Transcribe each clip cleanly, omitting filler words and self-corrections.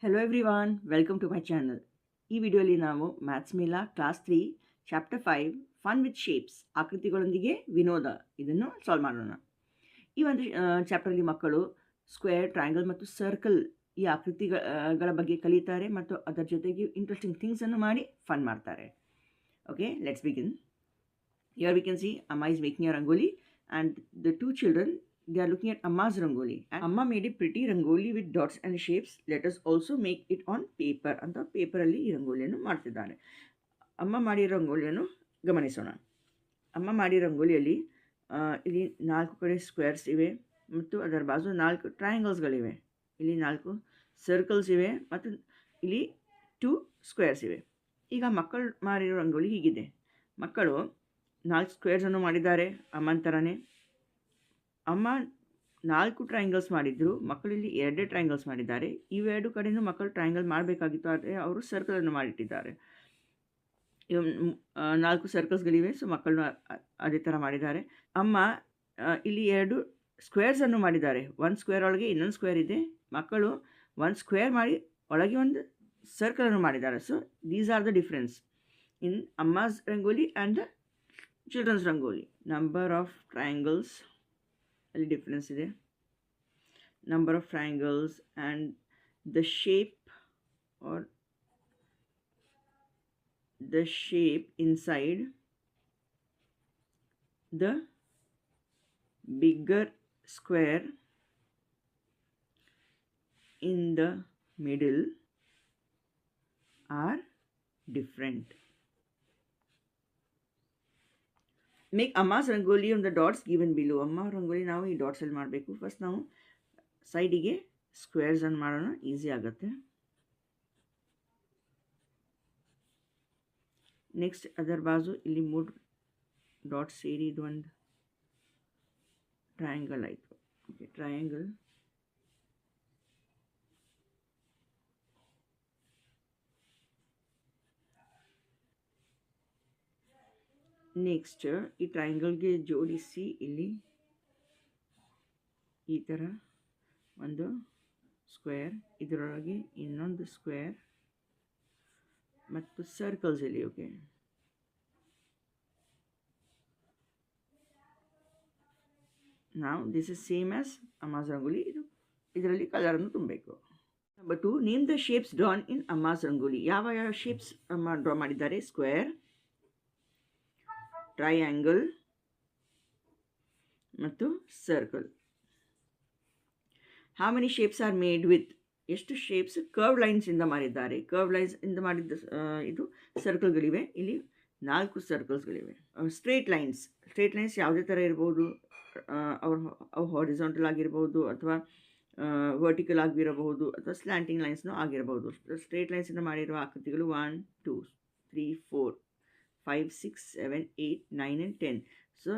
Hello everyone, welcome to my channel. ಈ ವಿಡಿಯೋಲಿ ನಾವು maths Mela class 3 chapter 5 fun with shapes ಆಕೃತಿಗಳೊಂದಿಗೆ ವಿನೋದ ಇದನ್ನು ಸಾಲ್ವ್ ಮಾಡೋಣ. ಈ ಒಂದು ಚಾಪ್ಟರ್ಲಿ ಮಕ್ಕಳು ಸ್ಕ್ವೇರ್, ಟ್ರಯಾಂಗಲ್ ಮತ್ತು ಸರ್ಕಲ್ ಈ ಆಕೃತಿಗಳ ಬಗ್ಗೆ ಕಲಿತಾರೆ ಮತ್ತು ಅದರ ಜೊತೆಗೆ ಇಂಟ್ರೆಸ್ಟಿಂಗ್ ಥಿಂಗ್ಸನ್ನು ಮಾಡಿ ಫನ್ ಮಾಡ್ತಾರೆ. Okay, let's begin. Here we can see Amma is making a rangoli and the two children, they are looking at Amma's rangoli. And Amma made a pretty rangoli with dots and shapes. Let us also make it on paper. ಅಂತ ಪೇಪರಲ್ಲಿ ಈ ರಂಗೋಲಿಯನ್ನು ಮಾಡ್ತಿದ್ದಾನೆ. ಅಮ್ಮ ಮಾಡಿರೋ ರಂಗೋಲಿಯನ್ನು ಗಮನಿಸೋಣ. ಅಮ್ಮ ಮಾಡಿರೋ ರಂಗೋಲಿಯಲ್ಲಿ ಇಲ್ಲಿ 4 ಕಡೆ ಸ್ಕ್ವೇರ್ಸ್ ಇವೆ ಮತ್ತು ಅದರ ಬಾಜು 4 ಟ್ರಯಾಂಗಲ್ಸ್ಗಳಿವೆ. ಇಲ್ಲಿ 4 ಸರ್ಕಲ್ಸ್ ಇವೆ ಮತ್ತು ಇಲ್ಲಿ 2 ಸ್ಕ್ವೇರ್ಸ್ ಇವೆ. ಈಗ ಮಕ್ಕಳು ಮಾಡಿರೋ ರಂಗೋಲಿ ಹೀಗಿದೆ. ಮಕ್ಕಳು 4 ಸ್ಕ್ವೇರ್ಸನ್ನು ಮಾಡಿದ್ದಾರೆ ಅಮ್ಮನ ಥರನೇ. ಅಮ್ಮ 4 ಟ್ರಯಾಂಗಲ್ಸ್ ಮಾಡಿದ್ರು, ಮಕ್ಕಳಲ್ಲಿ 2 ಟ್ರಯಾಂಗಲ್ಸ್ ಮಾಡಿದ್ದಾರೆ. ಇವೆರಡು ಕಡೆಯೂ ಮಕ್ಕಳು ಟ್ರಯಾಂಗಲ್ ಮಾಡಬೇಕಾಗಿತ್ತು, ಆದರೆ ಅವರು ಸರ್ಕಲನ್ನು ಮಾಡಿಟ್ಟಿದ್ದಾರೆ. 4 ಸರ್ಕಲ್ಸ್ಗಳಿವೆ, ಸೊ ಮಕ್ಕಳು ಅದೇ ಥರ ಮಾಡಿದ್ದಾರೆ. ಅಮ್ಮ ಇಲ್ಲಿ 2 ಸ್ಕ್ವೇರ್ಸನ್ನು ಮಾಡಿದ್ದಾರೆ. ಒಂದು ಸ್ಕ್ವೇರ್ ಒಳಗೆ ಇನ್ನೊಂದು ಸ್ಕ್ವೇರ್ ಇದೆ. ಮಕ್ಕಳು ಒಂದು ಸ್ಕ್ವೇರ್ ಮಾಡಿ ಒಳಗೆ ಒಂದು ಸರ್ಕಲನ್ನು ಮಾಡಿದ್ದಾರೆ. So these are the difference in Amma's rangoli and the children's rangoli. Number of triangles ಅಲ್ಲಿ ಡಿಫ್ರೆನ್ಸ್ ಇದೆ. Number of triangles and the shape inside the bigger square in the middle are different. Make Amma's rangoli on the dots given below. ಅಮ್ಮ ರಂಗೋಲಿ ನಾವು ಈ ಡಾಟ್ಸಲ್ಲಿ ಮಾಡಬೇಕು. First ನಾವು ಸೈಡಿಗೆ ಸ್ಕ್ವೇರ್ಸನ್ನು ಮಾಡೋಣ, easy ಆಗುತ್ತೆ. ನೆಕ್ಸ್ಟ್ ಅದರ ಬಾಜು ಇಲ್ಲಿ 3 ಡಾಟ್ಸ್ ಸೇರಿ ಇದು ಒಂದು ಟ್ರಯಾಂಗಲ್ ಆಯಿತು. Okay, triangle. ನೆಕ್ಸ್ಟ್ ಈ ಟ್ರಯಾಂಗಲ್ಗೆ ಜೋಡಿಸಿ ಇಲ್ಲಿ ಈ ಥರ ಒಂದು ಸ್ಕ್ವೇರ್, ಇದರೊಳಗೆ ಇನ್ನೊಂದು ಸ್ಕ್ವೇರ್ ಮತ್ತು ಸರ್ಕಲ್ಸ್ ಇಲ್ಲಿ. ಓಕೆ, ನಾವು this is same as Amma's rangoli. ಇದರಲ್ಲಿ ಕಲರನ್ನು ತುಂಬಬೇಕು. Number 2, name the shapes drawn in Amma's rangoli. ಯಾವ ಶೇಪ್ಸ್ ಅಮ್ಮ ಡ್ರಾ ಮಾಡಿದ್ದಾರೆ? ಸ್ಕ್ವೇರ್, ಟ್ರಯಾಂಗಲ್ ಮತ್ತು circle. How many shapes are made with? ಎಷ್ಟು ಶೇಪ್ಸ್ ಕರ್ವ್ ಲೈನ್ಸಿಂದ ಮಾಡಿದ್ದಾರೆ? ಕರ್ವ್ ಲೈನ್ಸಿಂದ ಮಾಡಿದ ಇದು ಸರ್ಕಲ್ಗಳಿವೆ. ಇಲ್ಲಿ 4 ಸರ್ಕಲ್ಸ್ಗಳಿವೆ. ಸ್ಟ್ರೇಟ್ ಲೈನ್ಸ್ ಯಾವುದೇ ಥರ ಇರ್ಬೋದು. ಅವು ಹಾರಿಜಾಂಟಲ್ ಆಗಿರ್ಬೋದು ಅಥವಾ ವರ್ಟಿಕಲ್ ಆಗಿರಬಹುದು ಅಥವಾ ಸ್ಲ್ಯಾಂಟಿಂಗ್ ಲೈನ್ಸ್ನೂ ಆಗಿರಬಹುದು. ಸ್ಟ್ರೇಟ್ ಲೈನ್ಸಿಂದ ಮಾಡಿರುವ ಆಕೃತಿಗಳು 1 2 3 4 5 6 7 8 9 and 10. ಸೊ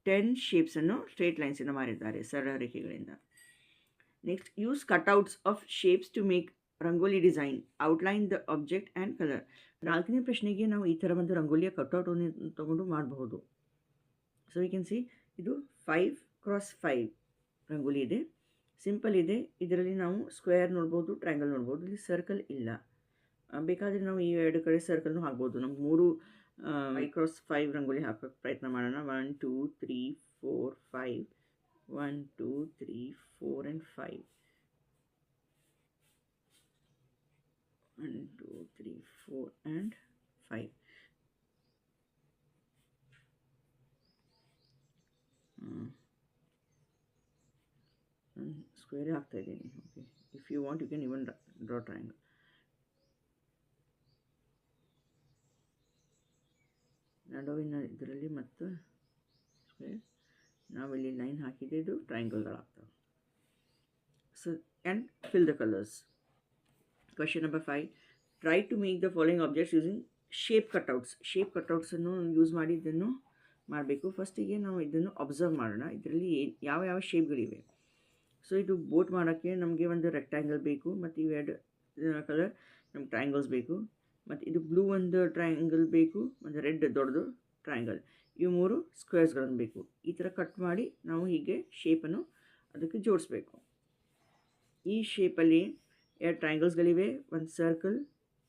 10 ಶೇಪ್ಸನ್ನು ಸ್ಟ್ರೇಟ್ ಲೈನ್ಸಿಂದ ಮಾಡಿದ್ದಾರೆ, ಸರಳ ರೇಖೆಗಳಿಂದ. Next, use cutouts of shapes to make rangoli design. Outline the object and colour. 4ನೇ ಪ್ರಶ್ನೆಗೆ ನಾವು ಈ ಥರ ಒಂದು ರಂಗೋಲಿಯ ಕಟ್ಔಟನ್ನು ತೊಗೊಂಡು ಮಾಡಬಹುದು. ಸೊ ಯು ಕ್ಯಾನ್ ಸಿ ಇದು 5x5 ರಂಗೋಲಿ ಇದೆ, ಸಿಂಪಲ್ ಇದೆ. ಇದರಲ್ಲಿ ನಾವು ಸ್ಕ್ವೇರ್ ನೋಡ್ಬೋದು, ಟ್ರಯಾಂಗಲ್ ನೋಡ್ಬೋದು. ಇಲ್ಲಿ ಸರ್ಕಲ್ ಇಲ್ಲ. ಬೇಕಾದರೆ ನಾವು ಈ 2 ಕಡೆ ಸರ್ಕಲ್ನು ಹಾಕ್ಬೋದು. ನಮ್ಗೆ 3 5x5 ರಂಗೋಲಿ ಹಾಕೋಕ್ಕೆ ಪ್ರಯತ್ನ ಮಾಡೋಣ. 1 2 3 4 5 1 2 3 4 and 5 1 2 3 4 and 5. ಸ್ಕ್ವೇರೇ ಹಾಕ್ತಾ ಇದ್ದೀನಿ. Okay, if you want you can even draw triangle. ನಡುವಿನ ಇದರಲ್ಲಿ ಮತ್ತು ಸ್ಕ್ವೇರ್ ನಾವಿಲ್ಲಿ ಲೈನ್ ಹಾಕಿದೆ, ಇದು ಟ್ರಯಾಂಗಲ್ಗಳಾಗ್ತವೆ. So and fill the colours. Question number 5, try to make the following objects using shape ಕಟ್ಔಟ್ಸನ್ನು ಯೂಸ್ ಮಾಡಿ ಇದನ್ನು ಮಾಡಬೇಕು. ಫಸ್ಟಿಗೆ ನಾವು ಇದನ್ನು ಅಬ್ಸರ್ವ್ ಮಾಡೋಣ. ಇದರಲ್ಲಿ ಯಾವ ಶೇಪ್ಗಳಿವೆ. ಸೊ ಇದು ಬೋಟ್ ಮಾಡೋಕ್ಕೆ ನಮಗೆ ಒಂದು ರೆಕ್ಟ್ಯಾಂಗಲ್ ಬೇಕು ಮತ್ತು ಇವೆರಡು ಕಲರ್ ನಮ್ಗೆ ಟ್ರಯಾಂಗಲ್ಸ್ ಬೇಕು ಮತ್ತು ಇದು ಬ್ಲೂ ಒಂದು ಟ್ರಯಾಂಗಲ್ ಬೇಕು ಮತ್ತು ರೆಡ್ ದೊಡ್ಡದು ಟ್ರಯಾಂಗಲ್. ಇವು 3 ಸ್ಕ್ವೇರ್ಸ್ಗಳನ್ನು ಬೇಕು. ಈ ಥರ ಕಟ್ ಮಾಡಿ ನಾವು ಹೀಗೆ ಶೇಪನ್ನು ಅದಕ್ಕೆ ಜೋಡಿಸ್ಬೇಕು. ಈ ಶೇಪಲ್ಲಿ ಎರಡು ಟ್ರಯಾಂಗಲ್ಸ್ಗಳಿವೆ, ಒಂದು ಸರ್ಕಲ್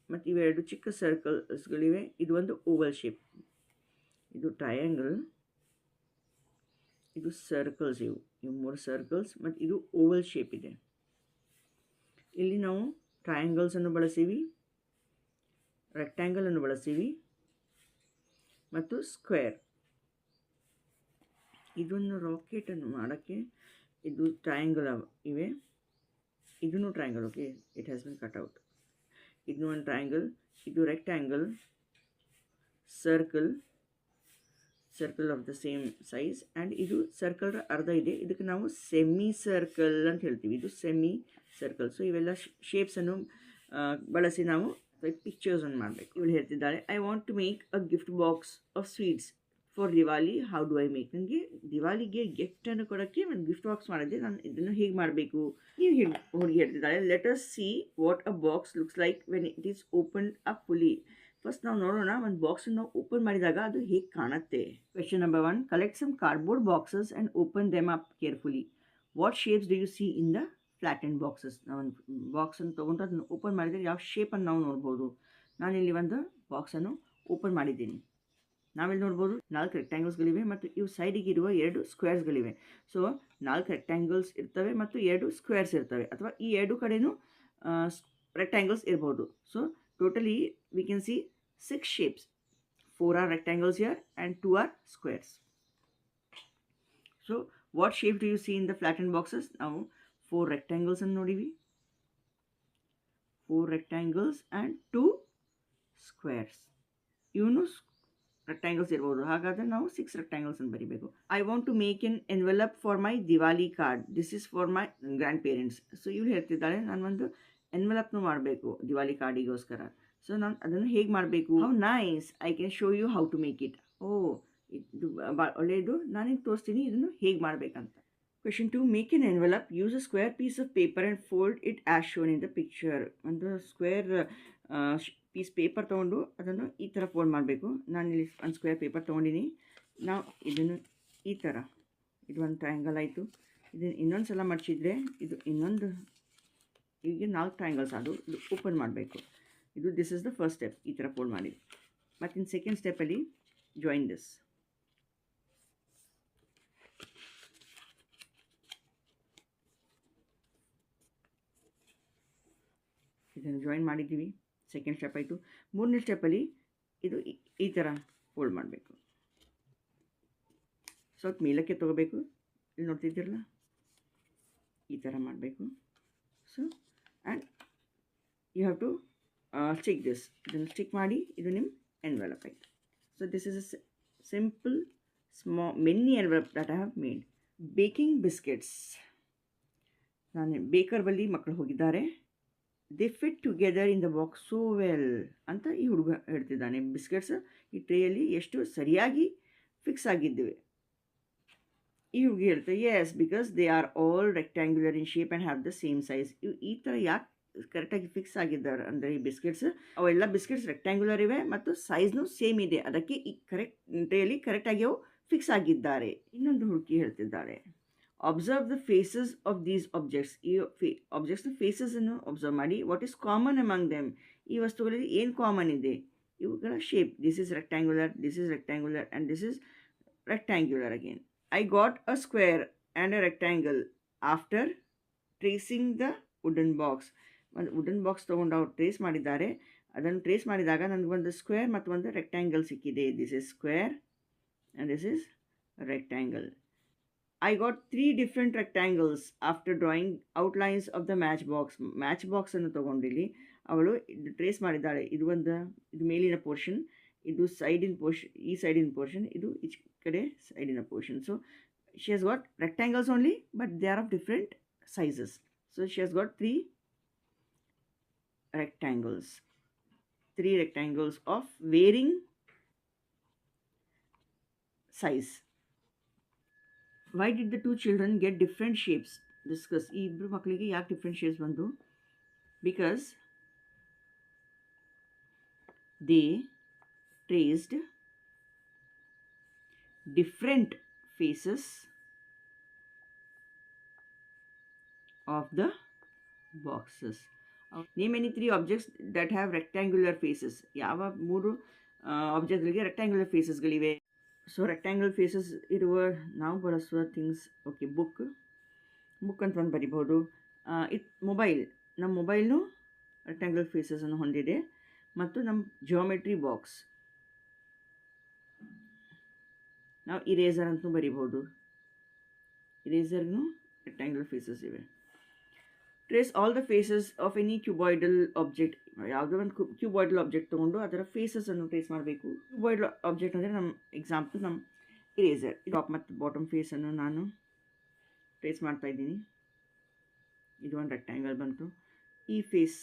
ಮತ್ತು ಇವೆರಡು ಚಿಕ್ಕ ಸರ್ಕಲ್ಸ್ಗಳಿವೆ. ಇದು ಒಂದು ಓವಲ್ ಶೇಪ್. ಇದು ಟ್ರಯಾಂಗಲ್, ಇದು ಸರ್ಕಲ್ಸ್. ಇವು ಮೂರು ಸರ್ಕಲ್ಸ್ ಮತ್ತು ಇದು ಓವಲ್ ಶೇಪ್ ಇದೆ. ಇಲ್ಲಿ ನಾವು ಟ್ರಯಾಂಗಲ್ಸನ್ನು ಬಳಸೀವಿ, ರೆಕ್ಟ್ಯಾಂಗಲನ್ನು ಬಳಸೀವಿ ಮತ್ತು ಸ್ಕ್ವೇರ್. ಇದನ್ನು ರಾಕೆಟನ್ನು ಮಾಡೋಕ್ಕೆ ಇದು ಟ್ರಯಾಂಗಲ್ ಇವೆ. ಇದೂ triangle. Okay, it has been cut out. ಇದು ಒಂದು ಟ್ರಯಾಂಗಲ್, ಇದು rectangle, circle of the same size, and ಇದು ಸರ್ಕಲ್ ಅರ್ಧ ಇದೆ. ಇದಕ್ಕೆ ನಾವು ಸೆಮಿ ಸರ್ಕಲ್ ಅಂತ ಹೇಳ್ತೀವಿ. ಇದು ಸೆಮಿ ಸರ್ಕಲ್. ಸೊ ಇವೆಲ್ಲ ಶೇಪ್ಸನ್ನು ಬಳಸಿ ನಾವು ಪಿಕ್ಚರ್ಸನ್ನು ಮಾಡಬೇಕು. ಇವಳು ಹೇಳ್ತಿದ್ದಾಳೆ, I want to make a gift box of sweets for Diwali. How do I make? ನನಗೆ ದಿವಾಲಿಗೆ ಗಿಫ್ಟನ್ನು ಕೊಡೋಕ್ಕೆ ಒಂದು ಗಿಫ್ಟ್ ಬಾಕ್ಸ್ ಮಾಡಿದ್ದೆ, ನಾನು ಇದನ್ನು ಹೇಗೆ ಮಾಡಬೇಕು? ನೀವು ಹುಡುಗಿ ಹೇಳ್ತಿದ್ದಾಳೆ, let us see what a box looks like when it is open up fully. First ನಾವು ನೋಡೋಣ ಒಂದು ಬಾಕ್ಸನ್ನು ನಾವು ಓಪನ್ ಮಾಡಿದಾಗ ಅದು ಹೇಗೆ ಕಾಣುತ್ತೆ. Question number 1, collect some cardboard boxes and open them up carefully. What shapes do you see in the flattened boxes? ನಾವು ಒಂದು ಬಾಕ್ಸನ್ನು ತೊಗೊಂಡು ಅದನ್ನು ಓಪನ್ ಮಾಡಿದರೆ ಯಾವ ಶೇಪನ್ನು ನಾವು ನೋಡ್ಬೋದು. ನಾನಿಲ್ಲಿ ಒಂದು ಬಾಕ್ಸನ್ನು ಓಪನ್ ಮಾಡಿದ್ದೀನಿ. ನಾವಿಲ್ಲಿ ನೋಡ್ಬೋದು 4 ರೆಕ್ಟ್ಯಾಂಗಲ್ಸ್ಗಳಿವೆ ಮತ್ತು ಇವು ಸೈಡಿಗೆ ಇರುವ 2 ಸ್ಕ್ವೇರ್ಸ್ಗಳಿವೆ. ಸೊ 4 ರೆಕ್ಟ್ಯಾಂಗಲ್ಸ್ ಇರ್ತವೆ ಮತ್ತು 2 ಸ್ಕ್ವೇರ್ಸ್ ಇರ್ತವೆ, ಅಥವಾ ಈ 2 ಕಡೆಯೂ ರೆಕ್ಟ್ಯಾಂಗಲ್ಸ್ ಇರ್ಬೋದು. So totally we can see 6 shapes. 4 are rectangles here and 2 are squares. So what shape do you see in the flattened boxes? Now 4 rectangles and nodivi, 4 rectangles and 2 squares. ಇವನು rectangles ಇರ್ಬೋದು, ಹಾಗಾದರೆ ನಾವು 6 rectangles ಅನ್ನು ಬರಿಬೇಕು. I want to make an envelope for my Diwali card. This is for my grandparents. So ಇವಳು ಹೇಳ್ತಿದ್ದಾಳೆ, ನಾನು ಒಂದು ಎನ್ವೆಲಪ್ನು ಮಾಡಬೇಕು ದಿವಾಲಿ ಕಾರ್ಡಿಗೋಸ್ಕರ. ಸೊ ನಾನು ಅದನ್ನು ಹೇಗೆ ಮಾಡಬೇಕು? How nice, I can show you how to make it. Oh, ಇದು ಒಳ್ಳೆಯದು, ನಾನಿಗೆ ತೋರಿಸ್ತೀನಿ ಇದನ್ನು ಹೇಗೆ ಮಾಡಬೇಕಂತ. Question 2, make an envelope, use a square piece of paper and fold it as shown in the picture. ಒಂದು ಸ್ಕ್ವೇರ್ ಪೀಸ್ ಪೇಪರ್ ತೊಗೊಂಡು ಅದನ್ನು ಈ ಥರ ಫೋಲ್ಡ್ ಮಾಡಬೇಕು. ನಾನಿಲ್ಲಿ ಒಂದು ಸ್ಕ್ವೇರ್ ಪೇಪರ್ ತೊಗೊಂಡಿನಿ. ನಾವು ಇದನ್ನು ಈ ಥರ, ಇದು ಒಂದು ಟ್ರಯಾಂಗಲ್ ಆಯಿತು. ಇದನ್ನು ಇನ್ನೊಂದು ಸಲ ಮಡಿಸಿದ್ರೆ ಇದು ಇನ್ನೊಂದು, ಈಗ 4 ಟ್ರಯಾಂಗಲ್ಸ್ ಅದು ಇದು ಓಪನ್ ಮಾಡಬೇಕು. ಇದು this is the first step, ಈ ಥರ ಫೋಲ್ಡ್ ಮಾಡಿ. ಮತ್ತು ಇನ್ನು ಸೆಕೆಂಡ್ ಸ್ಟೆಪ್ಪಲ್ಲಿ ಜಾಯಿನ್ ದಿಸ್. ಇದನ್ನು ಜಾಯಿನ್ ಮಾಡಿದ್ದೀವಿ, ಸೆಕೆಂಡ್ ಸ್ಟೆಪ್ ಆಯಿತು. ಮೂರನೇ ಸ್ಟೆಪ್ಪಲ್ಲಿ ಇದು ಈ ಥರ ಫೋಲ್ಡ್ ಮಾಡಬೇಕು. ಸ್ವಲ್ಪ ಮೇಲಕ್ಕೆ ತೊಗೋಬೇಕು, ಇಲ್ಲಿ ನೋಡ್ತಿದ್ದೀರಲ್ಲ ಈ ಥರ ಮಾಡಬೇಕು. So and you have to stick this. ಇದನ್ನು ಸ್ಟಿಕ್ ಮಾಡಿ, ಇದು ನಿಮ್ಮ ಎನ್ವೆಲಪ್ ಆಯಿತು. So this is a simple many envelope that I have made. Baking biscuits. ನಾನು ಬೇಕರ್ ಬಳಿ ಮಕ್ಕಳು ಹೋಗಿದ್ದಾರೆ. They fit together in the box so well ಅಂತ ಈ ಹುಡುಗ ಹೇಳ್ತಿದ್ದಾನೆ. ಬಿಸ್ಕೆಟ್ಸ್ ಈ ಟ್ರೇಯಲ್ಲಿ ಎಷ್ಟು ಸರಿಯಾಗಿ ಫಿಕ್ಸ್ ಆಗಿದ್ದೇವೆ. ಈ ಹುಡುಗಿ ಹೇಳ್ತಾರೆ, yes, because they are all rectangular in shape and have the same size. ಇವು ಈ ಥರ ಯಾಕೆ ಕರೆಕ್ಟಾಗಿ ಫಿಕ್ಸ್ ಆಗಿದ್ದಾರೆ ಅಂದರೆ ಈ ಬಿಸ್ಕೆಟ್ಸ್, ಅವೆಲ್ಲ ಬಿಸ್ಕೆಟ್ಸ್ ರೆಕ್ಟ್ಯಾಂಗ್ಯುಲರ್ ಇವೆ ಮತ್ತು ಸೈಜ್ನೂ ಸೇಮ್ ಇದೆ, ಅದಕ್ಕೆ ಈ ಟ್ರೇಯಲ್ಲಿ ಕರೆಕ್ಟಾಗಿ ಅವು ಫಿಕ್ಸ್ ಆಗಿದ್ದಾರೆ. ಇನ್ನೊಂದು ಹುಡುಗಿ ಹೇಳ್ತಿದ್ದಾಳೆ, observe the faces of these objects. ಈ ಆಬ್ಜೆಕ್ಟ್ಸ್ನ ಫೇಸಸನ್ನು ಅಬ್ಸರ್ವ್ ಮಾಡಿ. What is common among them? ಈ ವಸ್ತುಗಳಲ್ಲಿ ಏನು ಕಾಮನ್ ಇದೆ? ಇವುಗಳ shape, this is rectangular, this is rectangular and this is rectangular again. I got a square and a rectangle after tracing the wooden box. ಒಂದು wooden box ತೊಗೊಂಡು ಅವ್ರು trace ಮಾಡಿದ್ದಾರೆ. ಅದನ್ನು ಟ್ರೇಸ್ ಮಾಡಿದಾಗ ನನಗೊಂದು ಸ್ಕ್ವೇರ್ ಮತ್ತು ಒಂದು ರೆಕ್ಟ್ಯಾಂಗಲ್ ಸಿಕ್ಕಿದೆ. This is square and this is rectangle. I got 3 different rectangles after drawing outlines of the match box. Match ಬಾಕ್ಸನ್ನು ತೊಗೊಂಡಿಲ್ಲಿ ಅವಳು ಟ್ರೇಸ್ ಮಾಡಿದ್ದಾಳೆ. ಇದು ಮೇಲಿನ ಪೋರ್ಷನ್, ಇದು ಸೈಡಿನ ಪೋರ್ಷನ್, ಈ ಸೈಡಿನ ಪೋರ್ಷನ್, ಇದು ಈ ಕಡೆ ಸೈಡಿನ portion. So she has got rectangles only, but they are of different sizes. So she has got 3 rectangles of varying size. Why did the 2 children get different shapes? Discuss. ಈ ಇಬ್ಬರು ಮಕ್ಕಳಿಗೆ ಯಾಕೆ different shapes ಬಂದು? Because they traced different faces of the boxes. Name any 3 objects that have rectangular faces. ಯಾವ 3 ಆಬ್ಜೆಕ್ಟ್ಗಳಿಗೆ rectangular ಫೇಸಸ್ಗಳಿವೆ? So rectangular faces ಇರುವ ನಾವು ಬಳಸುವ ಥಿಂಗ್ಸ್, ಓಕೆ, ಬುಕ್ ಅಂತ ಒಂದು ಬರಿಬೋದು. ಮೊಬೈಲ್, ನಮ್ಮ ಮೊಬೈಲ್ನು ರೆಕ್ಟ್ಯಾಂಗ್ಯುಲರ್ ಫೇಸಸನ್ನು ಹೊಂದಿದೆ. ಮತ್ತು ನಮ್ಮ ಜಿಯೋಮೆಟ್ರಿ ಬಾಕ್ಸ್, ನಾವು ಇರೇಸರ್ ಅಂತಲೂ ಬರಿಬೋದು. ಇರೇಸರ್ಗೂ ರೆಕ್ಟ್ಯಾಂಗ್ಯುಲರ್ ಫೇಸಸ್ ಇವೆ. Trace all the faces of any cuboidal object. ಯಾವುದೋ ಒಂದು ಕ್ಯೂಬಾಯ್ಡಲ್ ಆಬ್ಜೆಕ್ಟ್ ತೊಗೊಂಡು ಅದರ ಫೇಸಸನ್ನು ಟ್ರೇಸ್ ಮಾಡಬೇಕು. ಕ್ಯೂಬಾಯ್ಡಲ್ ಆಬ್ಜೆಕ್ಟ್ ಅಂದರೆ ನಮ್ಮ ಎಕ್ಸಾಂಪಲ್ ನಮ್ಮ ಇರೇಸರ್. ಟಾಪ್ ಮತ್ತು ಬಾಟಮ್ ಫೇಸನ್ನು ನಾನು ಟ್ರೇಸ್ ಮಾಡ್ತಾಯಿದ್ದೀನಿ. ಇದು ಒಂದು ರೆಕ್ಟ್ಯಾಂಗಲ್ ಬಂತು. ಈ ಫೇಸ್,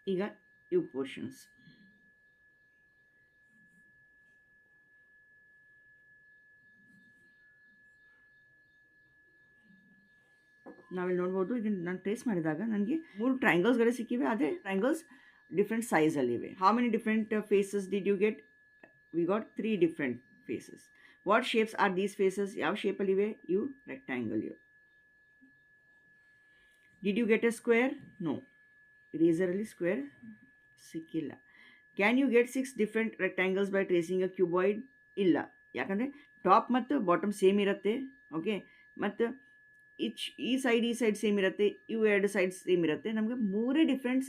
ಈಗ ಇವು ಪೋರ್ಷನ್ಸ್. ನಾವಿಲ್ಲಿ ನೋಡ್ಬೋದು, ಇದನ್ನು ನಾನು ಟ್ರೇಸ್ ಮಾಡಿದಾಗ ನನಗೆ 3 ಟ್ರಯಾಂಗಲ್ಸ್ಗಳೇ ಸಿಕ್ಕಿವೆ. ಅದೇ ಟ್ರಯಾಂಗಲ್ಸ್ ಡಿಫ್ರೆಂಟ್ ಸೈಜಲ್ಲಿವೆ. How many different faces did you get? We got 3 different faces. What shapes are these faces? ಯಾವ ಶೇಪಲ್ಲಿವೆ? ಇವು ರೆಕ್ಟ್ಯಾಂಗಲ್ ಇವು. Did you get a square? No, ಇರೇಸರಲ್ಲಿ ಸ್ಕ್ವೇರ್ ಸಿಕ್ಕಿಲ್ಲ. Can you get 6 different rectangles by tracing a cuboid? ಇಲ್ಲ, ಯಾಕಂದರೆ top ಮತ್ತು bottom same ಇರುತ್ತೆ. ಓಕೆ, ಮತ್ತು ಈ ಸೈಡ್ ಸೇಮ್ ಇರುತ್ತೆ, ಇವು 2 ಸೈಡ್ಸ್ ಸೇಮ್ ಇರುತ್ತೆ. ನಮಗೆ 3 ಡಿಫ್ರೆಂಟ್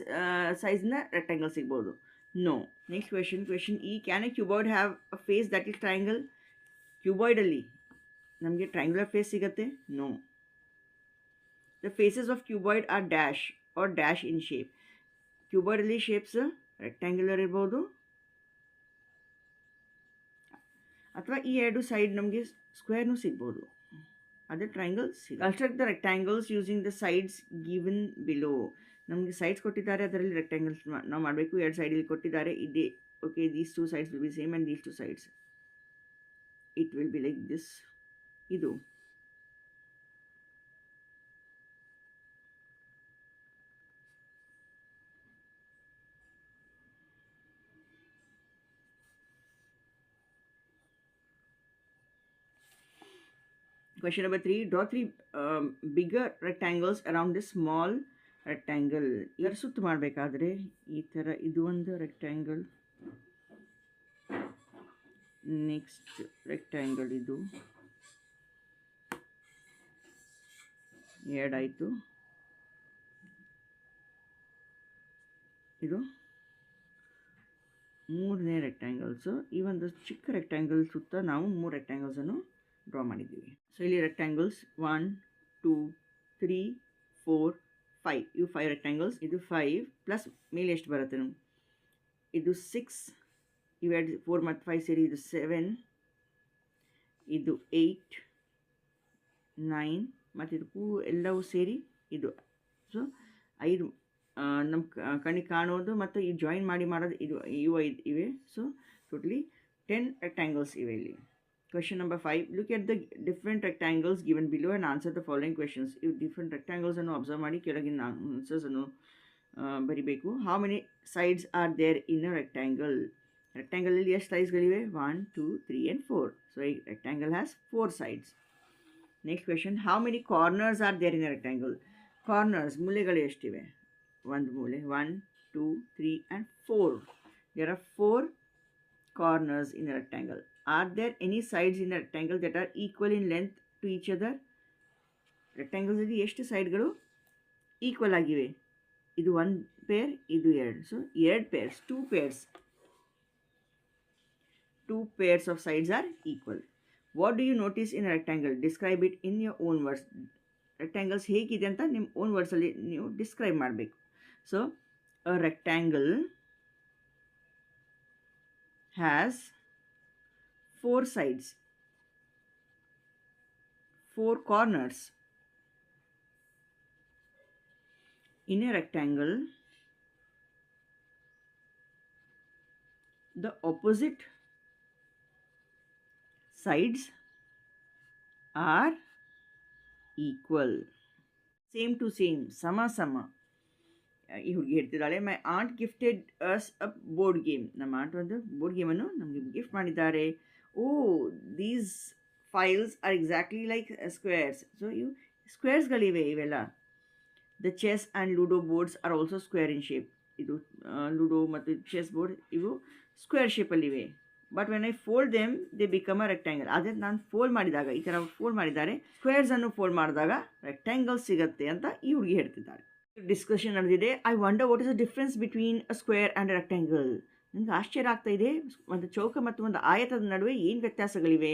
ಸೈಜ್ನ ರೆಕ್ಟ್ಯಾಂಗಲ್ ಸಿಗ್ಬೋದು. ನೋ. ನೆಕ್ಸ್ಟ್ ಕ್ವೆಶನ್ ಈ. Can a cuboid have a face that is triangle? ಕ್ಯೂಬಾಯ್ಡಲ್ಲಿ ನಮಗೆ ಟ್ರಯಾಂಗ್ಯುಲರ್ ಫೇಸ್ ಸಿಗುತ್ತೆ? No. The faces of cuboid are dash or dash in shape. ಕ್ಯೂಬಾಯ್ಡಲ್ಲಿ ಶೇಪ್ಸ್ ರೆಕ್ಟ್ಯಾಂಗ್ಯುಲರ್ ಇರ್ಬೋದು, ಅಥವಾ ಈ 2 ಸೈಡ್ ನಮಗೆ ಸ್ಕ್ವೇರ್ನೂ ಸಿಗ್ಬೋದು. ಅದೇ triangle construct the rectangles using the sides given below. ನಮಗೆ ಸೈಡ್ಸ್ ಕೊಟ್ಟಿದ್ದಾರೆ, ಅದರಲ್ಲಿ ರೆಕ್ಟ್ಯಾಂಗಲ್ಸ್ ನಾವು ಮಾಡಬೇಕು. 2 ಸೈಡ್ ಇಲ್ಲಿ ಕೊಟ್ಟಿದ್ದಾರೆ, ಇದೆ. Okay, these 2 sides will be same and these 2 sides it will be like this. ಇದು Question number 3. Draw 3 bigger rectangles around this small rectangle. ಇದರ ಸುತ್ತ ಮಾಡಬೇಕಾದ್ರೆ ಈ ಥರ ಇದು ಒಂದು ರೆಕ್ಟ್ಯಾಂಗಲ್, ನೆಕ್ಸ್ಟ್ ರೆಕ್ಟ್ಯಾಂಗಲ್ ಇದು 2 ಆಯಿತು. ಇದು 3ನೇ ರೆಕ್ಟ್ಯಾಂಗಲ್ಸು. ಈ ಒಂದು ಚಿಕ್ಕ ರೆಕ್ಟ್ಯಾಂಗಲ್ ಸುತ್ತ ನಾವು 3 ರೆಕ್ಟ್ಯಾಂಗಲ್ಸನ್ನು ಡ್ರಾ ಮಾಡಿದ್ದೀವಿ. ಸೊ ಇಲ್ಲಿ ರೆಕ್ಟ್ಯಾಂಗಲ್ಸ್ 1 2 3 4 5, ಇವು 5 ರೆಕ್ಟ್ಯಾಂಗಲ್ಸ್. ಇದು 5 ಪ್ಲಸ್ ಮೇಲೆ ಎಷ್ಟು ಬರುತ್ತೆ ನಮ್ಗೆ? ಇದು 6, ಇವು 4 ಮತ್ತು 5 ಸೇರಿ ಇದು 7, ಇದು 8 9 ಮತ್ತು ಇದು ಎಲ್ಲವೂ ಸೇರಿ ಇದು. ಸೊ 5 ನಮ್ಮ ಕಣ್ಣಿಗೆ ಕಾಣೋದು ಮತ್ತು ಈ ಜಾಯಿನ್ ಮಾಡಿ ಮಾಡೋದು ಇವು 5 ಇವೆ. ಸೊ ಟೋಟಲಿ 10 ರೆಕ್ಟ್ಯಾಂಗಲ್ಸ್ ಇವೆ ಇಲ್ಲಿ. Question number 5. Look at the different rectangles given below and answer the following questions. If different rectangles ಅನ್ನು ಅಬ್ಸರ್ವ್ ಮಾಡಿ ಕೆಳಗಿನ ಆನ್ಸರ್ಸ್ ಅನ್ನು ಬರಿಬೇಕು. How many sides are there in a rectangle? Rectangle ಅಲ್ಲಿ ಎಷ್ಟು ಸೈಡ್ಸ್ಗಳಿವೆ? 1 2 3 and 4. So a rectangle has 4 sides. Next question. How many corners are there in a rectangle? Corners, ಮೂಲೆಗಳು ಎಷ್ಟಿವೆ? ಒಂದು ಮೂಲೆ, 1 2 3 and 4. There are 4 corners in a rectangle. Are there any sides in a rectangle that are equal in length to each other? Rectangles ಅಲ್ಲಿ ಎಷ್ಟು ಸೈಡ್ಗಳು equal ಆಗಿವೆ? ಇದು 1 peer, ಇದು 2. So 2 pairs, 2 pairs of sides are equal. What do you notice in a rectangle? Describe it in your own words. Rectangles ಹೇಗಿದೆ ಅಂತ ನಿಮ್ಮ own ವರ್ಡ್ಸಲ್ಲಿ ನೀವು describe ಮಾಡಬೇಕು. So a rectangle has 4 sides, 4 corners. In a rectangle, the opposite sides are equal. Same to same, sama sama. ಈ ಹುಡುಗಿ ಹೇಳ್ತಿದ್ದಾಳೆ, my aunt gifted us a board game. ನಮ್ಮ aunt ಒಂದು ಬೋರ್ಡ್ ಗೇಮನ್ನು ನಮಗೆ ಗಿಫ್ಟ್ ಮಾಡಿದ್ದಾರೆ. Oh, these files are exactly like squares. So you ಸ್ಕ್ವೇರ್ಸ್ಗಳಿವೆ ಇವೆಲ್ಲ. The chess and ludo boards are also square in shape. ಇದು ಲೂಡೋ ಮತ್ತು ಚೆಸ್ ಬೋರ್ಡ್ ಇವು ಸ್ಕ್ವೇರ್ ಶೇಪಲ್ಲಿವೆ. But when I fold them they become a rectangle. ಆದರೆ ನಾನು fold ಮಾಡಿದಾಗ, ಈ ಥರ ಫೋಲ್ಡ್ ಮಾಡಿದ್ದಾರೆ, ಸ್ಕ್ವೇರ್ಸನ್ನು ಫೋಲ್ಡ್ ಮಾಡಿದಾಗ ರೆಕ್ಟ್ಯಾಂಗಲ್ ಸಿಗುತ್ತೆ ಅಂತ ಈ ಹುಡುಗಿ ಹೇಳ್ತಿದ್ದಾರೆ. ಡಿಸ್ಕಷನ್ ನಡೆದಿದೆ. I wonder what is the difference between a square and a rectangle. ನನಗೆ ಆಶ್ಚರ್ಯ ಆಗ್ತಾ ಇದೆ, ಒಂದು ಚೌಕ ಮತ್ತು ಒಂದು ಆಯತದ ನಡುವೆ ಏನು ವ್ಯತ್ಯಾಸಗಳಿವೆ.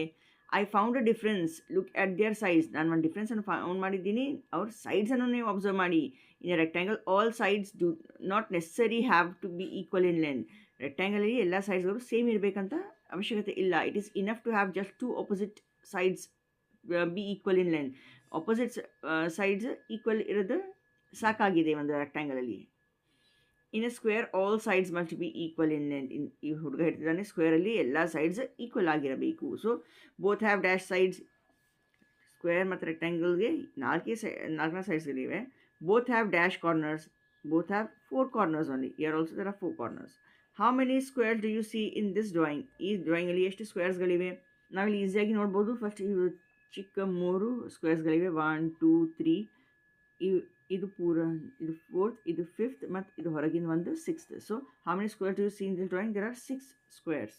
I found a difference, look at their sides. ನಾನು ಒಂದು ಡಿಫ್ರೆನ್ಸನ್ನು ಫೌಂಡ್ ಮಾಡಿದ್ದೀನಿ, ಅವ್ರ ಸೈಡ್ಸನ್ನು ನೀವು ಅಬ್ಸರ್ವ್ ಮಾಡಿ. In a rectangle all sides do not necessary have to be equal in length. ರೆಕ್ಟ್ಯಾಂಗಲಲ್ಲಿ ಎಲ್ಲ ಸೈಡ್ಸ್ಗಳು ಸೇಮ್ ಇರಬೇಕಂತ ಅವಶ್ಯಕತೆ ಇಲ್ಲ. It is enough to have just two opposite sides be equal in length. Opposite sides equal ಇರೋದು ಸಾಕಾಗಿದೆ ಒಂದು ರೆಕ್ಟ್ಯಾಂಗಲಲ್ಲಿ. In a square all sides must be equal in length. ಈ ಹುಡುಗ ಹೇಳ್ತಿದ್ದಾನೆ ಸ್ಕ್ವೇರಲ್ಲಿ ಎಲ್ಲ ಸೈಡ್ಸ್ ಈಕ್ವಲ್ ಆಗಿರಬೇಕು. So both have dash sides. Square ಮತ್ತು ರೆಕ್ಟ್ಯಾಂಗಲ್ಗೆ ನಾಲ್ಕನೇ ಸೈಡ್ಸ್ಗಳಿವೆ. Both have dash corners. Both have 4 corners only. Here also there are 4 corners. How many squares do you see in this drawing? ಈ ಡ್ರಾಯಿಂಗಲ್ಲಿ ಎಷ್ಟು ಸ್ಕ್ವೇರ್ಸ್ಗಳಿವೆ ನಾವಿಲ್ಲಿ ಈಸಿಯಾಗಿ ನೋಡ್ಬೋದು. ಫಸ್ಟ್ ಇವು ಚಿಕ್ಕ 3 ಸ್ಕ್ವೇರ್ಸ್ಗಳಿವೆ. 1 2 3. ಇದು ಪೂರ, ಇದು 4th, ಇದು 5th, ಮತ್ತು ಇದು ಹೊರಗಿನ ಒಂದು 6th. So how many squares do you see in this drawing? There are 6 squares.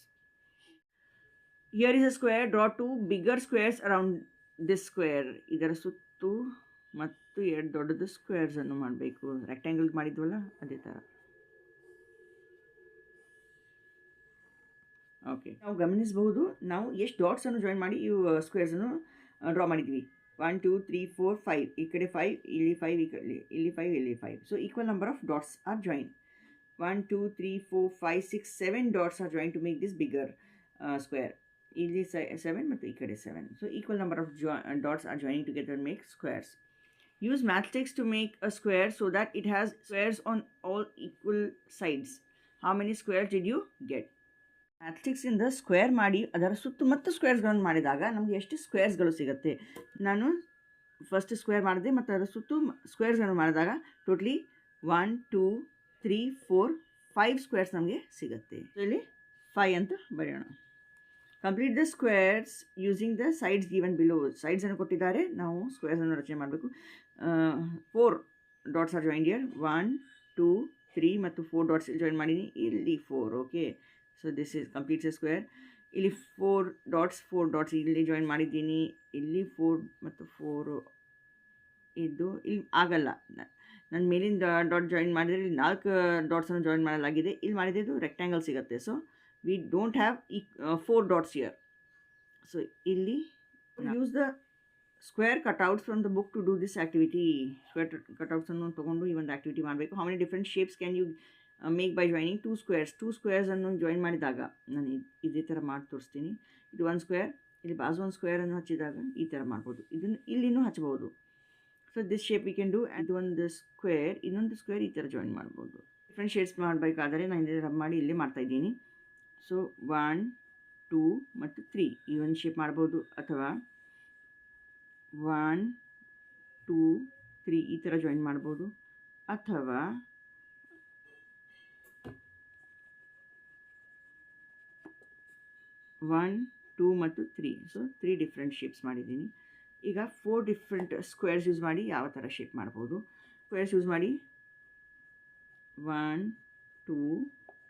Here is a square. Draw 2 bigger squares around this square. ಇದರ ಸುತ್ತು ಮತ್ತು 2 ದೊಡ್ಡದು ಸ್ಕ್ವೇರ್ಸನ್ನು ಮಾಡಬೇಕು. ರೆಕ್ಟ್ಯಾಂಗಲ್ ಮಾಡಿದ್ವಲ್ಲ ಅದೇ ಥರ. ಓಕೆ, ನಾವು ಗಮನಿಸಬಹುದು ನಾವು ಎಷ್ಟು ಡಾಟ್ಸನ್ನು ಜಾಯಿನ್ ಮಾಡಿ ಇವು ಸ್ಕ್ವೇರ್ಸನ್ನು ಡ್ರಾ ಮಾಡಿದ್ವಿ. 1 2 3 4 5. ಈ ಕಡೆ 5, ಇಲ್ಲಿ 5, ಇಲ್ಲಿ 5, ಇಲ್ಲಿ 5. So equal number of dots are join. 1 2 3 4 5 6 7 dots are join to make this bigger square. ಇಲ್ಲಿ 7 ಮತ್ತು ಈ ಕಡೆ 7. So equal number of dots are joining together make squares. Use mathematics to make a square so that it has squares on all equal sides. How many squares did you get? ಮ್ಯಾಥ್ಮೆಟಿಕ್ಸಿಂದ square ಮಾಡಿ ಅದರ ಸುತ್ತು ಮತ್ತು ಸ್ಕ್ವೇರ್ಸ್ಗಳನ್ನು ಮಾಡಿದಾಗ ನಮಗೆ ಎಷ್ಟು ಸ್ಕ್ವೇರ್ಸ್ಗಳು ಸಿಗುತ್ತೆ. ನಾನು ಫಸ್ಟ್ ಸ್ಕ್ವೇರ್ ಮಾಡಿದೆ ಮತ್ತು ಅದರ ಸುತ್ತು ಸ್ಕ್ವೇರ್ಸ್ಗಳನ್ನು ಮಾಡಿದಾಗ ಟೋಟ್ಲಿ 1 2 3 4 5 ಸ್ಕ್ವೇರ್ಸ್ ನಮಗೆ ಸಿಗುತ್ತೆ. ಇಲ್ಲಿ 5 ಅಂತ ಬರೆಯೋಣ. Complete the squares using the sides given below. ಸೈಡ್ಸನ್ನು ಕೊಟ್ಟಿದ್ದಾರೆ, ನಾವು ಸ್ಕ್ವೇರ್ಸನ್ನು ರಚನೆ ಮಾಡಬೇಕು. 4 ಡಾಟ್ಸ್ ಆರ್ ಜಾಯಿನ್ ಹಿಯರ್. 1 2 3 ಮತ್ತು 4 ಡಾಟ್ಸ್ ಇಲ್ಲಿ ಜಾಯಿನ್ ಮಾಡೀನಿ. ಇಲ್ಲಿ 4. Okay, so this is completes A square. ಇಲ್ಲಿ 4 ಡಾಟ್ಸ್ ಇಲ್ಲಿ ಜಾಯಿನ್ ಮಾಡಿದ್ದೀನಿ. ಇಲ್ಲಿ 4 ಮತ್ತು 4 ಇದು ಇಲ್ಲಿ ಆಗಲ್ಲ. ನನ್ನ ಮೇಲಿನ ಡಾಟ್ ಜಾಯಿನ್ ಮಾಡಿದರೆ ಇಲ್ಲಿ 4 ಡಾಟ್ಸನ್ನು ಜಾಯಿನ್ ಮಾಡಲಾಗಿದೆ. ಇಲ್ಲಿ ಮಾಡಿದರೆ ಇದು ರೆಕ್ಟ್ಯಾಂಗಲ್ ಸಿಗುತ್ತೆ. So we don't have 4 dots here. So ಇಲ್ಲಿ use the square cutouts from the book to do this activity. Square ಕಟ್ಔಟ್ಸನ್ನು ತೊಗೊಂಡು ಈ ಒಂದು ಆ್ಯಕ್ಟಿವಿಟಿ ಮಾಡಬೇಕು. How many different shapes can you make by joining 2 squares? 2 ಸ್ಕ್ವೇರ್ಸನ್ನು join ಮಾಡಿದಾಗ ನಾನು ಇದೇ ಥರ ಮಾಡಿ ತೋರಿಸ್ತೀನಿ. ಇದು 1 ಸ್ಕ್ವೇರ್, ಇಲ್ಲಿ ಬಾಜು 1 ಸ್ಕ್ವೇರನ್ನು ಹಚ್ಚಿದಾಗ ಈ ಥರ ಮಾಡ್ಬೋದು. ಇದನ್ನು ಇಲ್ಲಿನೂ ಹಚ್ಬೋದು. So this shape we can do. ಇದು ಒಂದು ಸ್ಕ್ವೇರ್, ಇನ್ನೊಂದು ಸ್ಕ್ವೇರ್ ಈ ಥರ ಜಾಯಿನ್ ಮಾಡ್ಬೋದು. ಡಿಫ್ರೆಂಟ್ ಶೇಪ್ಸ್ ಮಾಡಬೇಕಾದ್ರೆ ನಾನು ಇದೇ ರಬ್ ಮಾಡಿ ಇಲ್ಲೇ ಮಾಡ್ತಾಯಿದ್ದೀನಿ. ಸೊ 1 2 ಮತ್ತು 3 ಈ ಒಂದು ಶೇಪ್ ಮಾಡ್ಬೋದು. ಅಥವಾ 1 2 3 ಈ ಥರ ಜಾಯಿನ್ ಮಾಡ್ಬೋದು. ಅಥವಾ 1 2 ಮತ್ತು 3. ಸೊ 3 ಡಿಫ್ರೆಂಟ್ ಶೇಪ್ಸ್ ಮಾಡಿದ್ದೀನಿ. ಈಗ 4 ಡಿಫ್ರೆಂಟ್ ಸ್ಕ್ವೇರ್ಸ್ ಯೂಸ್ ಮಾಡಿ ಯಾವ ಥರ ಶೇಪ್ ಮಾಡ್ಬೋದು. ಸ್ಕ್ವೇರ್ಸ್ ಯೂಸ್ ಮಾಡಿ 1 2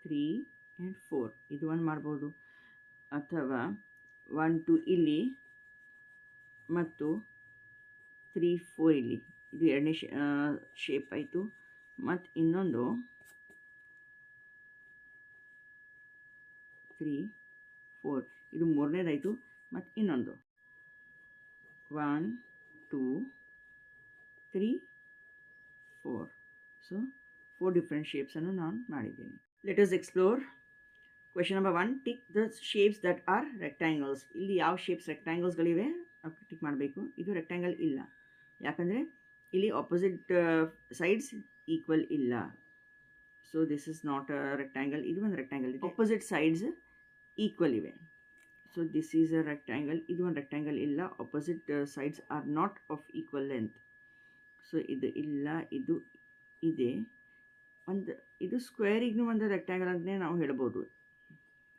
3 ಆ್ಯಂಡ್ 4 ಇದು ಒಂದು ಮಾಡ್ಬೋದು. ಅಥವಾ 1 2 ಇಲ್ಲಿ ಮತ್ತು 3 4 ಇಲ್ಲಿ. ಇದು ಎರಡನೇ ಶೇಪ್ ಆಯಿತು. ಮತ್ತು ಇನ್ನೊಂದು 3 4 ಇದು ಮೂರನೇದಾಯಿತು. ಮತ್ತು ಇನ್ನೊಂದು 1 2 3 4. ಸೊ 4 ಡಿಫ್ರೆಂಟ್ ಶೇಪ್ಸನ್ನು ನಾನು ಮಾಡಿದ್ದೀನಿ. Let us explore. Question number 1, tick the shapes that are rectangles. ಇಲ್ಲಿ ಯಾವ ಶೇಪ್ಸ್ ರೆಕ್ಟ್ಯಾಂಗಲ್ಸ್ಗಳಿವೆ ಟಿಕ್ ಮಾಡಬೇಕು. ಇದು ರೆಕ್ಟ್ಯಾಂಗಲ್ ಇಲ್ಲ, ಯಾಕಂದರೆ ಇಲ್ಲಿ ಆಪೋಸಿಟ್ ಸೈಡ್ಸ್ ಈಕ್ವಲ್ ಇಲ್ಲ. So this is not a rectangle. ಇದು ಒಂದು ರೆಕ್ಟ್ಯಾಂಗಲ್ ಇದೆ, ಆಪೋಸಿಟ್ ಸೈಡ್ಸ್ ಈಕ್ವಲ್ ಇವೆ. So this is a rectangle. ಇದು ಒಂದು ರೆಕ್ಟ್ಯಾಂಗಲ್ ಇಲ್ಲ, opposite sides are not of equal length. So ಇದು ಇಲ್ಲ, ಇದು ಇದೆ. ಒಂದು ಇದು ಸ್ಕ್ವೇರಿಗೂ ಒಂದು ರೆಕ್ಟ್ಯಾಂಗಲ್ ಅಂತಲೇ ನಾವು ಹೇಳ್ಬೋದು.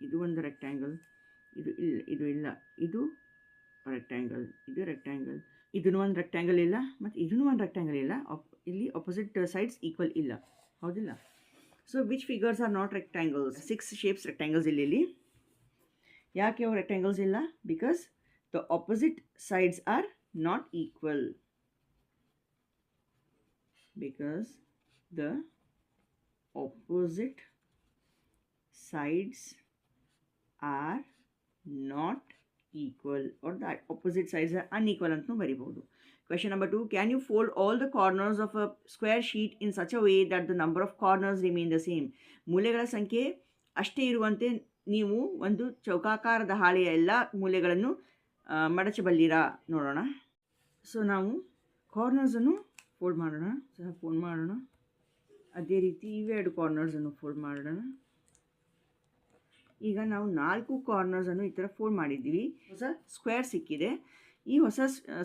ಇದು ಒಂದು ರೆಕ್ಟ್ಯಾಂಗಲ್, ಇದು ಇಲ್ಲ, ಇದು ಇಲ್ಲ. ಇದು ರೆಕ್ಟ್ಯಾಂಗಲ್, ಇದು ರೆಕ್ಟ್ಯಾಂಗಲ್, ಇದನ್ನು ಒಂದು ರೆಕ್ಟ್ಯಾಂಗಲ್ ಇಲ್ಲ ಮತ್ತು ಇದನ್ನು ಒಂದು ರೆಕ್ಟ್ಯಾಂಗಲ್ ಇಲ್ಲ. ಇಲ್ಲಿ ಆಪೋಸಿಟ್ ಸೈಡ್ಸ್ ಈಕ್ವಲ್ ಇಲ್ಲ, ಹೌದಿಲ್ಲ? So which figures are not rectangles? 6 shapes rectangles ಇಲ್ಲಿ. ಯಾಕೆ ಅವು ರೆಕ್ಟ್ಯಾಂಗಲ್ಸ್ ಇಲ್ಲ? Because the opposite sides are not equal. Because the opposite sides are not equal, or the opposite sides are unequal ಅಂತನೂ ಬರಿಬಹುದು. Question number 2. Can you fold all the corners of a square sheet in such a way that the number of corners remain the same? ಮೂಲೆಗಳ ಸಂಖ್ಯೆ ಅಷ್ಟೇ ಇರುವಂತೆ ನೀವು ಒಂದು ಚೌಕಾಕಾರದ ಹಾಳೆಯ ಎಲ್ಲ ಮೂಲೆಗಳನ್ನು ಮಡಚಬಲ್ಲಿರಾ? ನೋಡೋಣ. So ನಾವು ಕಾರ್ನರ್ಸನ್ನು ಫೋಲ್ಡ್ ಮಾಡೋಣ. ಅದೇ ರೀತಿ ಇವೆರಡು ಕಾರ್ನರ್ಸನ್ನು ಫೋಲ್ಡ್ ಮಾಡೋಣ. ಈಗ ನಾವು 4 ಕಾರ್ನರ್ಸನ್ನು ಈ ಥರ ಫೋಲ್ಡ್ ಮಾಡಿದ್ದೀವಿ. ಹೊಸ ಸ್ಕ್ವೇರ್ ಸಿಕ್ಕಿದೆ. ಈ ಹೊಸ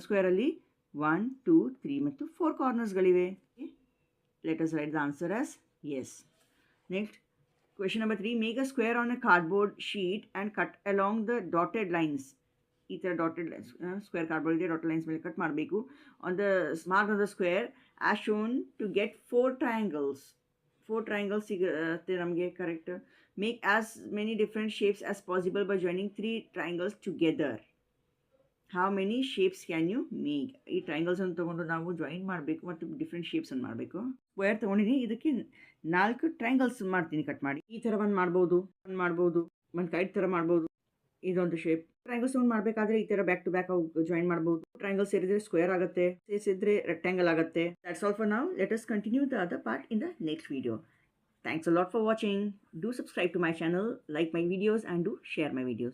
ಸ್ಕ್ವೇರಲ್ಲಿ 1, 2, 3 ಮತ್ತು 4 ಕಾರ್ನರ್ಸ್ಗಳಿವೆ. Let us write the answer as yes. Next question number 3. Make a square on a cardboard sheet and cut along the dotted lines. ಈ ಥರ ಡಾಟೆಡ್ ಸ್ಕ್ವೇರ್ ಕಾರ್ಡ್ಬೋರ್ಡ್ ಇದೆ, ಡಾಟೆಡ್ ಲೈನ್ಸ್ ಮೇಲೆ ಕಟ್ ಮಾಡಬೇಕು. On the mark of the square as shown to get 4 triangles. 4 triangles ಸಿಗುತ್ತೆ ನಮಗೆ. Correct. Make as many different shapes as possible by joining 3 triangles together. How many shapes can you make? ಈ ಟ್ರಯಾಂಗಲ್ಸನ್ನು ತೊಗೊಂಡು ನಾವು join ಮಾಡಬೇಕು ಮತ್ತು different ಶೇಪ್ಸನ್ನು ಮಾಡಬೇಕು. Square ತೊಗೊಂಡಿದ್ದೀನಿ, ಇದಕ್ಕೆ 4 ಟ್ರಯಾಂಗಲ್ಸ್ ಮಾಡ್ತೀನಿ ಕಟ್ ಮಾಡಿ. ಈ ಥರ ಒಂದು ಮಾಡ್ಬೋದು, ಒಂದು ಕೈಟ್ ಥರ ಮಾಡ್ಬೋದು. ಇದೊಂದು ಶೇಪ್. ಟ್ರಯಾಂಗಲ್ಸ್ ತೊಗೊಂಡು ಮಾಡಬೇಕಾದ್ರೆ ಈ ಥರ ಬ್ಯಾಕ್ ಟು ಬ್ಯಾಕ್ ಜಾಯಿನ್ ಮಾಡ್ಬೋದು. ಟ್ರಯಾಂಗಲ್ ಸೇರಿದರೆ ಸ್ಕ್ವೇರ್ ಆಗುತ್ತೆ, ಸೇರಿಸಿದ್ರೆ ರೆಕ್ಟ್ಯಾಂಗಲ್ ಆಗುತ್ತೆ. That's all for now. Let us continue the other part in the next video. Thanks a lot for watching. Do subscribe to my channel, like my videos and do share my videos.